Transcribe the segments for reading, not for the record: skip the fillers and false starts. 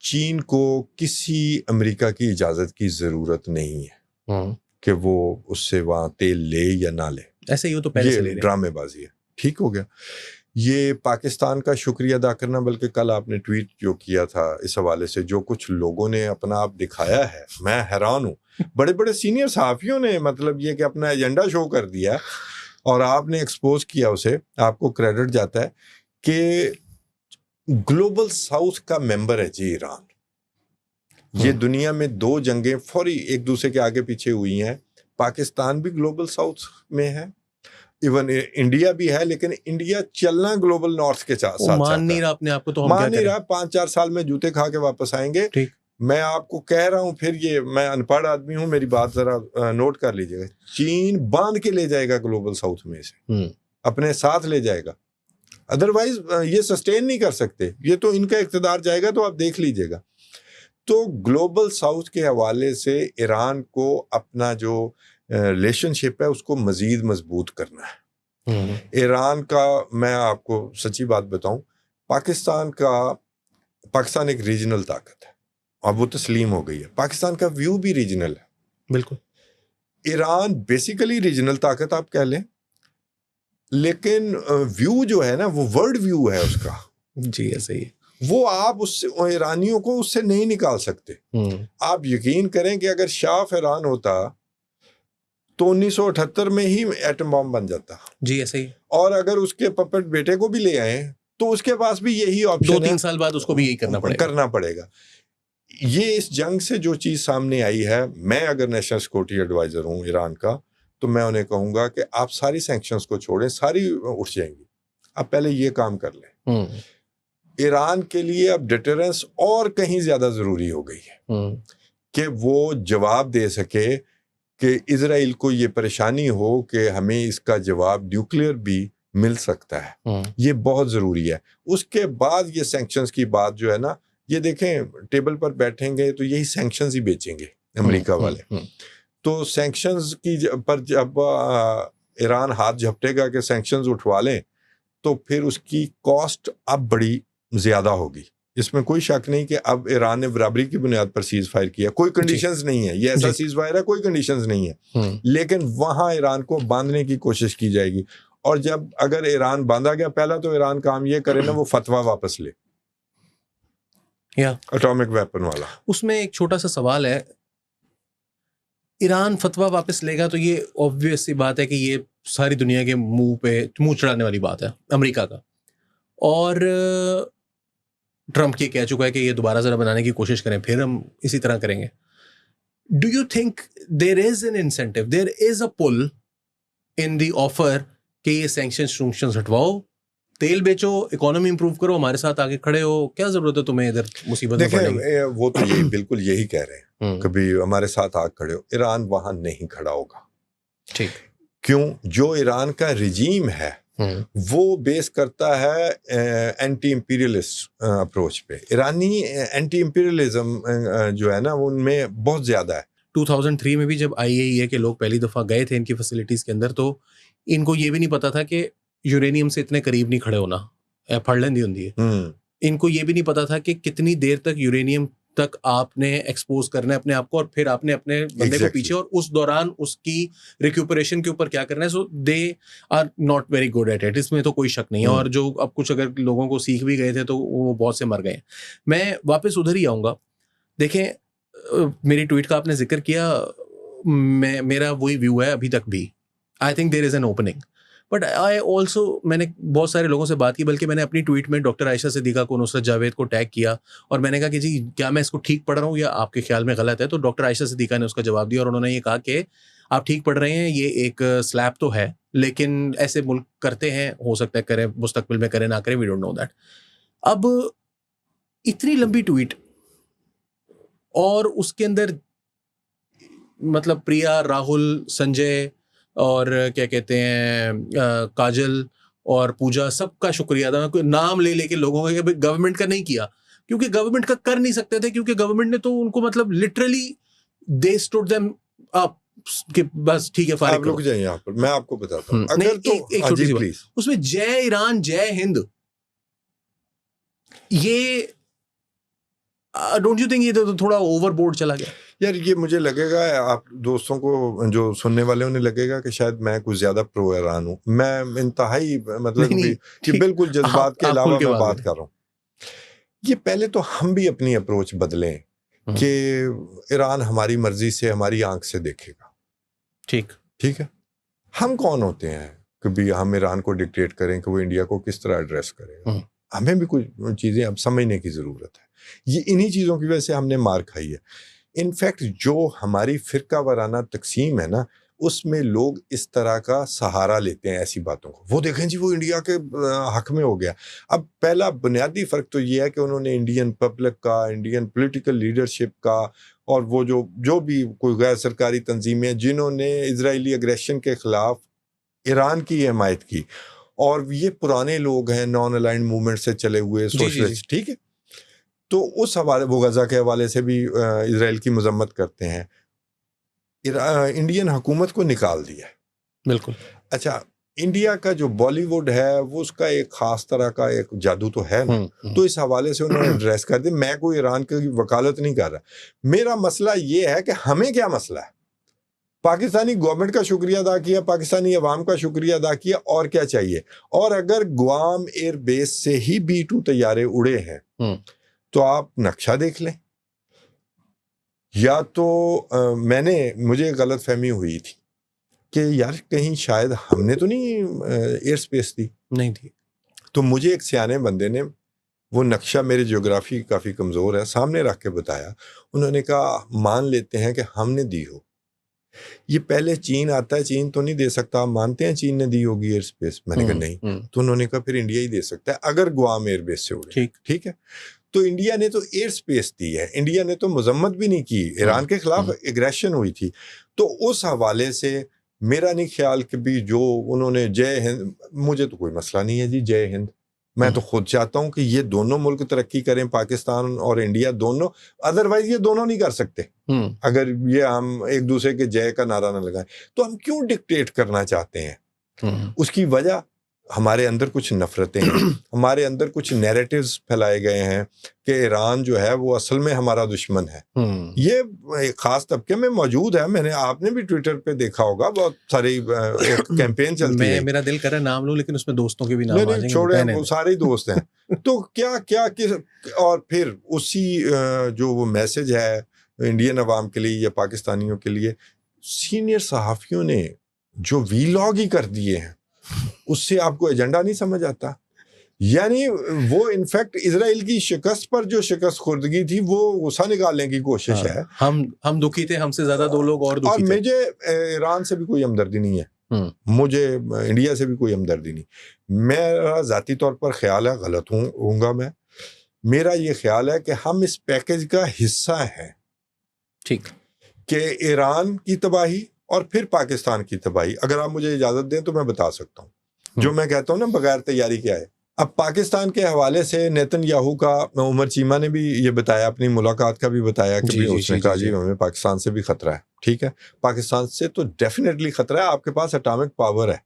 चीन को किसी अमेरिका की इजाज़त की ज़रूरत नहीं है कि वो उससे वहाँ तेल ले या ना ले। ऐसे ही हो तो पहले से ले ये रहे। ड्रामेबाजी है। ठीक हो गया। ये पाकिस्तान का शुक्रिया अदा करना, बल्कि कल आपने ट्वीट जो किया था इस हवाले से, जो कुछ लोगों ने अपना आप दिखाया है, मैं हैरान हूँ। बड़े बड़े सीनियर सहाफ़ियों ने मतलब ये कि अपना एजेंडा शो कर दिया और आपने एक्सपोज किया उसे, आपको क्रेडिट जाता है कि ग्लोबल साउथ का मेंबर है जी ईरान। ये दुनिया में 2 जंगें फौरी एक दूसरे के आगे पीछे हुई हैं। पाकिस्तान भी ग्लोबल साउथ में है, इवन इंडिया भी है, लेकिन इंडिया चलना ग्लोबल नॉर्थ के साथ मान नहीं रहा अपने आप को, तो हम मान क्या नहीं करें? रहा। 5-4 साल में जूते खा के वापस आएंगे। ठीक। मैं आपको कह रहा हूं, फिर ये मैं अनपढ़ आदमी हूं, मेरी बात जरा नोट कर लीजिएगा। चीन बांध के ले जाएगा ग्लोबल साउथ में से, अपने साथ ले जाएगा, अदरवाइज ये सस्टेन नहीं कर सकते। ये तो इनका इक़्तिदार जाएगा तो आप देख लीजिएगा। तो ग्लोबल साउथ के हवाले से ईरान को अपना जो रिलेशनशिप है उसको मजीद मजबूत करना है। ईरान का, मैं आपको सच्ची बात बताऊं, पाकिस्तान एक रीजनल ताकत है, अब वो तस्लीम हो गई है। पाकिस्तान का व्यू भी रीजनल है। बिल्कुल। ईरान बेसिकली रीजनल ताकत आप कह लें, लेकिन व्यू जो है ना वो वर्ल्ड व्यू है उसका। जी ऐसे ही। वो आप उससे, ईरानियों को उससे नहीं निकाल सकते। आप यकीन करें कि अगर शाह ऑफ ईरान होता तो 1978 में ही एटम बम बन जाता। जी ऐसे ही। और अगर उसके पपेट बेटे को भी ले आए तो उसके पास भी यही ऑप्शन है। 2-3 साल बाद उसको भी यही करना पड़ेगा। ये इस जंग से जो चीज़ सामने आई है, मैं अगर नेशनल सिक्योरिटी एडवाइजर हूँ ईरान का, तो मैं उन्हें कहूँगा कि आप सारी सैंक्शंस को छोड़ें, सारी उठ जाएंगी, आप पहले ये काम कर लें। ईरान के लिए अब डिटरेंस और कहीं ज़्यादा ज़रूरी हो गई है कि वो जवाब दे सके कि इजराइल को ये परेशानी हो कि हमें इसका जवाब न्यूक्लियर भी मिल सकता है। ये बहुत ज़रूरी है। उसके बाद ये सैंक्शंस की बात जो है ना, ये देखें टेबल पर बैठेंगे तो यही सैंक्शंस ही बेचेंगे अमेरिका वाले। तो सैंक्शंस की पर जब ईरान हाथ झपटेगा कि सैंक्शंस उठवा लें, तो फिर उसकी कॉस्ट अब बड़ी ज़्यादा होगी। इसमें कोई शक नहीं कि अब ईरान ने बराबरी की बुनियाद पर सीज फायर किया, कोई कंडीशंस नहीं है, ये ऐसा सीज फायर है कोई कंडीशंस नहीं है, लेकिन वहाँ ईरान को बांधने की कोशिश की जाएगी। और जब अगर ईरान बांधा गया, पहला तो ईरान काम ये करे ना, वो फतवा वापस ले एटॉमिक वेपन वाला। उसमें एक छोटा सा सवाल है, ईरान फतवा वापस लेगा तो ये ऑब्वियस सी बात है कि ये सारी दुनिया के मुंह चढ़ाने वाली बात है अमेरिका का। और ट्रम्प ये कह चुका है कि ये दोबारा जरा बनाने की कोशिश करें, फिर हम इसी तरह करेंगे। Do you think there is an incentive, there is a pull in the offer कि ये सैंक्शंस हटवाओ, तेल बेचो, इकोनॉमी इंप्रूव करो, हमारे साथ आगे खड़े हो, क्या जरूरत है तुम्हें इधर मुसीबत में पड़ने की? वो तो यही बिल्कुल यही कह रहे हैं, कभी हमारे साथ आगे खड़े हो। ईरान वहां नहीं खड़ा होगा। ठीक। क्यों? जो ईरान का रिजीम है वो बेस करता है एंटी इंपीरियलिस्ट अप्रोच पे। ईरानी एंटी इंपीरियलिज्म जो है ना वो उनमें बहुत ज्यादा है। 2003 में भी जब IAEA के लोग पहली दफा गए थे इनकी फैसिलिटीज के अंदर, तो इनको ये भी नहीं पता था कि यूरेनियम से इतने करीब नहीं खड़े होना, फड़लन दी होती है। इनको ये भी नहीं पता था कि कितनी देर तक यूरेनियम तक आपने एक्सपोज करना है अपने आप को, और फिर आपने अपने बंदे को पीछे, और उस दौरान उसकी रिक्यूपरेशन के ऊपर क्या करना है। So they are not very good at it, इसमें तो कोई शक नहीं है। और जो अब कुछ अगर लोगों को सीख भी गए थे तो वो बहुत से मर गए। मैं वापस उधर ही आऊँगा। देखें, मेरी ट्वीट का आपने जिक्र किया, मेरा वही व्यू है अभी तक भी। I think there is an opening, but I also, मैंने बहुत सारे लोगों से बात की, बल्कि मैंने अपनी ट्वीट में डॉक्टर आयशा सिद्दीका को, नुसरत जावेद को टैग किया और मैंने कहा कि जी क्या मैं इसको ठीक पढ़ रहा हूँ या आपके ख्याल में गलत है। तो डॉक्टर आयशा सिद्दीका ने उसका जवाब दिया और उन्होंने ये कहा कि आप ठीक पढ़ रहे हैं, ये एक स्लैब तो है, लेकिन ऐसे मुल्क करते हैं, हो सकता है करें, मुस्तकबिल में करें ना करें, वी डोंट नो दैट। अब इतनी लंबी ट्वीट और उसके अंदर मतलब प्रिया, राहुल, संजय और क्या कहते हैं काजल और पूजा, सबका शुक्रिया था। कोई नाम ले लेके लोगों का, कि गवर्नमेंट का नहीं किया, क्योंकि गवर्नमेंट का कर नहीं सकते थे, क्योंकि गवर्नमेंट ने तो उनको मतलब literally they stood them up कि बस ठीक है फारिग करो। आप रुक जाइए यहाँ पर, मैं आपको बताता हूँ। अगर तो एक छोटी सी बात, उसमें जय ईरान जय हिंद, ये डोंट यू थिंक ये तो थोड़ा ओवरबोर्ड चला गया? यार ये मुझे लगेगा, आप दोस्तों को जो सुनने वाले उन्हें लगेगा कि शायद मैं कुछ ज्यादा प्रो ईरान हूँ। मैं इंतहाई मतलब नहीं, कि बिल्कुल जज्बात के अलावा मैं बात करें। कर रहा हूँ। ये पहले तो हम भी अपनी अप्रोच बदलें कि ईरान हमारी मर्जी से, हमारी आंख से देखेगा। ठीक है, हम कौन होते हैं कि भी हम ईरान को डिक्टेट करें कि वो इंडिया को किस तरह एड्रेस करेगा? हमें भी कुछ चीज़ें अब समझने की ज़रूरत है। ये इन्हीं चीज़ों की वजह से हमने मार खाई है। इनफैक्ट जो हमारी फ़िरका वाराना तकसीम है ना, उसमें लोग इस तरह का सहारा लेते हैं ऐसी बातों को। वो देखें जी, वो इंडिया के हक में हो गया। अब पहला बुनियादी फ़र्क तो ये है कि उन्होंने इंडियन पब्लिक का, इंडियन पॉलिटिकल लीडरशिप का, और वो जो भी कोई गैर सरकारी तंजीमें जिन्होंने इजरायली अग्रेशन के ख़िलाफ़ ईरान की हिमायत की, और ये पुराने लोग हैं, नॉन अलाइंड मूवमेंट से चले हुए सोशलिस्ट, ठीक है, तो उस हवाले, वो गज़ा के हवाले से भी इजराइल की मजम्मत करते हैं। इंडियन हुकूमत को निकाल दिया। बिल्कुल। अच्छा, इंडिया का जो बॉलीवुड है वो उसका एक खास तरह का एक जादू तो है ना, तो इस हवाले से उन्होंने एड्रेस कर दिया। मैं कोई ईरान की वकालत नहीं कर रहा, मेरा मसला ये है कि हमें क्या मसला है। पाकिस्तानी गवर्नमेंट का शुक्रिया अदा किया, पाकिस्तानी अवाम का शुक्रिया अदा किया, और क्या चाहिए। और अगर गुआम एयर बेस से ही B-2 तैयारे उड़े हैं तो आप नक्शा देख लें। या तो मुझे गलत फहमी हुई थी कि यार कहीं शायद हमने तो नहीं एयर स्पेस दी, नहीं थी। तो मुझे एक सियाने बंदे ने वो नक्शा, मेरी ज्योग्राफी काफ़ी कमज़ोर है, सामने रख के बताया। उन्होंने कहा मान लेते हैं कि हमने दी हो, ये पहले चीन आता है, चीन तो नहीं दे सकता, आप मानते हैं चीन ने दी होगी एयर स्पेस? मैंने कहा नहीं। तो उन्होंने कहा फिर इंडिया ही दे सकता है अगर गुआम एयर बेस से उड़े। ठीक है, तो इंडिया ने तो एयर स्पेस दी है, इंडिया ने तो मजम्मत भी नहीं की, ईरान के खिलाफ एग्रेशन हुई थी। तो उस हवाले से मेरा नहीं ख्याल कि भी जो उन्होंने जय हिंद, मुझे तो कोई मसला नहीं है जी, जय हिंद। मैं तो खुद चाहता हूं कि ये दोनों मुल्क तरक्की करें, पाकिस्तान और इंडिया दोनों, अदरवाइज ये दोनों नहीं कर सकते। अगर ये हम एक दूसरे के जय का नारा न लगाएं, तो हम क्यों डिक्टेट करना चाहते हैं? उसकी वजह हमारे अंदर कुछ नफरतें हैं, हमारे अंदर कुछ नैरेटिव्स फैलाए गए हैं कि ईरान जो है वो असल में हमारा दुश्मन है। ये एक खास तबके में मौजूद है। आपने भी ट्विटर पे देखा होगा, बहुत सारी एक कैंपेन चलती है। मेरा दिल कर रहा है नाम लूं, लेकिन उसमें दोस्तों के भी नाम आ जाएंगे। छोड़े, वो सारे ही दोस्त हैं। तो क्या और फिर उसी जो वो मैसेज है इंडियन अवाम के लिए या पाकिस्तानियों के लिए, सीनियर सहाफ़ियों ने जो वीलॉग ही कर दिए हैं, उससे आपको एजेंडा नहीं समझ आता। यानी वो इनफैक्ट इजराइल की शिकस्त पर जो शिकस्त खुर्दगी थी, वो गुस्सा निकालने की कोशिश है। हम दुखी थे, हमसे ज्यादा दो लोग और दुखी थे। और मुझे ईरान से भी कोई हमदर्दी नहीं है, मुझे इंडिया से भी कोई हमदर्दी नहीं। मेरा जाती तौर पर ख्याल है, गलत होऊंगा मैं, मेरा ये ख्याल है कि हम इस पैकेज का हिस्सा हैं। ठीक, कि ईरान की तबाही और फिर पाकिस्तान की तबाही। अगर आप मुझे इजाजत दें तो मैं बता सकता हूँ जो मैं कहता हूँ ना, बगैर तैयारी के आए। अब पाकिस्तान के हवाले से नेतन्याहू का, उमर चीमा ने भी ये बताया, अपनी मुलाकात का भी बताया कि भी उसने कहा जी हमें पाकिस्तान से भी खतरा है। ठीक है, पाकिस्तान से तो डेफिनेटली खतरा है, आपके पास एटॉमिक पावर है।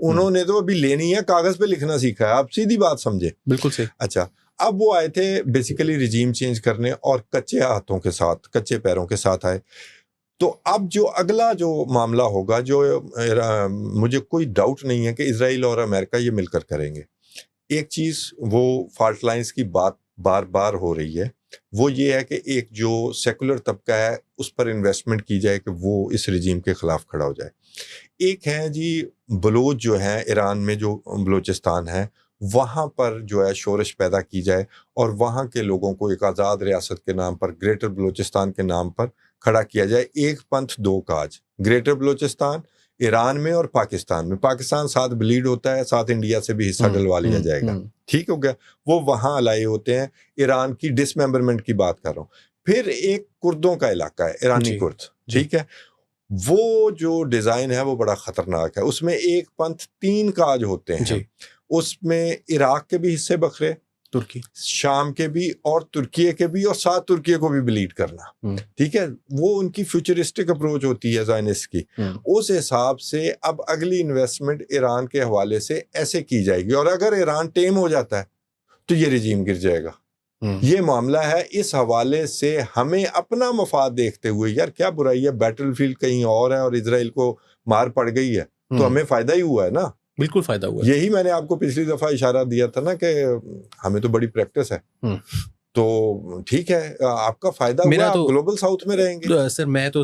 उन्होंने तो अभी लेनी है, कागज पे लिखना सीखा है, आप सीधी बात समझे। बिल्कुल सही। अच्छा, अब वो आए थे बेसिकली रिजीम चेंज करने, और कच्चे हाथों के साथ, कच्चे पैरों के साथ आए। तो अब जो अगला जो मामला होगा, जो मुझे कोई डाउट नहीं है कि इजराइल और अमेरिका ये मिलकर करेंगे। एक चीज़, वो फॉल्ट लाइंस की बात बार बार हो रही है, वो ये है कि एक जो सेकुलर तबका है उस पर इन्वेस्टमेंट की जाए कि वो इस रिजीम के ख़िलाफ़ खड़ा हो जाए। एक है जी बलोच जो है, ईरान में जो बलोचिस्तान है, वहाँ पर जो है शोरश पैदा की जाए और वहाँ के लोगों को एक आज़ाद रियासत के नाम पर, ग्रेटर बलोचिस्तान के नाम पर खड़ा किया जाए। एक पंथ दो काज, ग्रेटर बलोचिस्तान ईरान में और पाकिस्तान में, पाकिस्तान साथ ब्लीड होता है, साथ इंडिया से भी हिस्सा डलवा लिया जाएगा। ठीक हो गया, वो वहाँ अलाए होते हैं। ईरान की डिसमेंबरमेंट की बात कर रहा हूँ। फिर एक कुर्दों का इलाका है, ईरानी कुर्द, ठीक है, वो जो डिज़ाइन है वो बड़ा ख़तरनाक है। उसमें एक पंथ तीन काज होते हैं, उसमें इराक के भी हिस्से बखरे, तुर्की, शाम के भी और तुर्की के भी, और साथ तुर्की को भी ब्लीड करना। ठीक है, वो उनकी फ्यूचरिस्टिक अप्रोच होती है ज़ायनिस्ट की। उस हिसाब से अब अगली इन्वेस्टमेंट ईरान के हवाले से ऐसे की जाएगी, और अगर ईरान टेम हो जाता है तो ये रिजीम गिर जाएगा। ये मामला है। इस हवाले से हमें अपना मफाद देखते हुए, यार क्या बुराई है, बैटलफील्ड कहीं और है और इजराइल को मार पड़ गई है तो हमें फायदा ही हुआ है ना। बिल्कुल फायदा हुआ। यही मैंने आपको पिछली दफा इशारा दिया था ना कि हमें तो बड़ी प्रैक्टिस है, तो ठीक है, आपका फायदा हुआ, आप ग्लोबल साउथ में रहेंगे। सर मैं तो